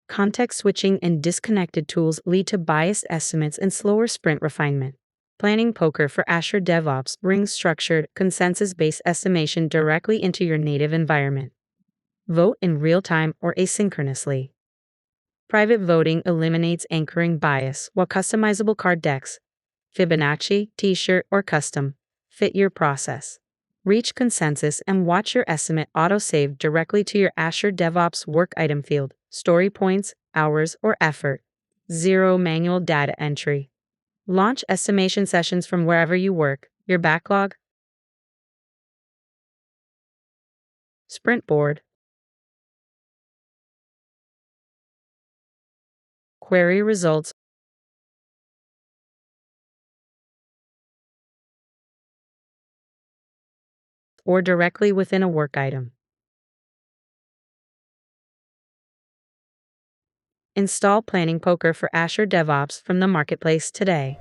Context switching and disconnected tools lead to biased estimates and slower sprint refinement. Planning Poker for Azure DevOps brings structured, consensus-based estimation directly into your native environment. Vote in real time or asynchronously. Private voting eliminates anchoring bias, while customizable card decks, Fibonacci, T-shirt, or custom, fit your process. Reach consensus and watch your estimate auto-save directly to your Azure DevOps work item field, story points, hours, or effort. Zero manual data entry. Launch estimation sessions from wherever you work, your backlog, sprint board, query results, or directly within a work item. Install Planning Poker for Azure DevOps from the marketplace today.